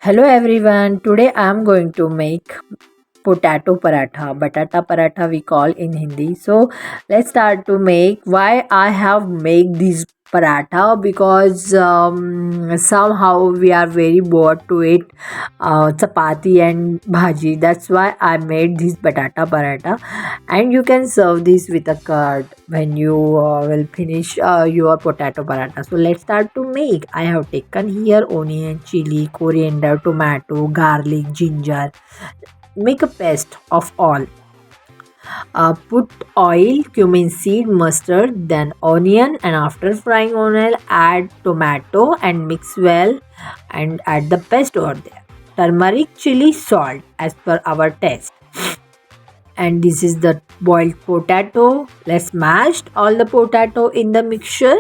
Hello everyone. Today I am going to make potato paratha. Batata paratha we call in Hindi. So let's start to make. Why I have made this paratha? Because somehow we are very bored to eat chapati and bhaji. That's why I made this batata paratha, and you can serve this with a curd when you will finish your potato paratha. So let's start to make. I have taken here onion, chili, coriander, tomato, garlic, ginger. Make a paste of all. Put oil, cumin seed, mustard, then onion, and after frying onion, add tomato and mix well and add the paste over there. Turmeric, chili, salt as per our taste. And this is the boiled potato. Let's mash all the potato in the mixture,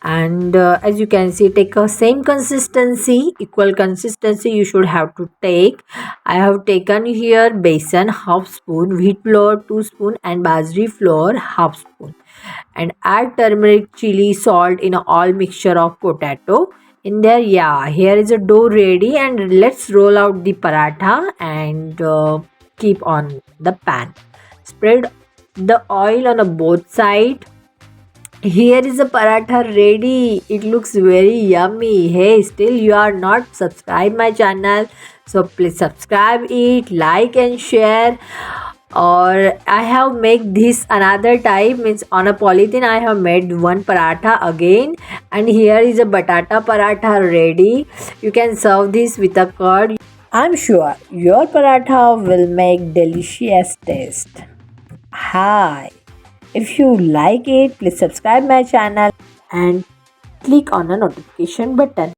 and as you can see, take a same consistency, equal consistency you should have to take. I have taken here besan half spoon, wheat flour 2 spoon, and bajri flour half spoon, and add turmeric, chili, salt in all mixture of potato in there. Yeah, here is a dough ready, and let's roll out the paratha and keep on the pan. Spread the oil on a both side. Here is a paratha ready. It looks very yummy. Hey, still you are not subscribed my channel, so please subscribe it, like and share. Or I have made this another type, means on a polythene I have made one paratha again, and here is a batata paratha ready. You can serve this with a curd. I'm sure your paratha will make delicious taste. Hi. If you like it, please subscribe my channel and click on the notification button.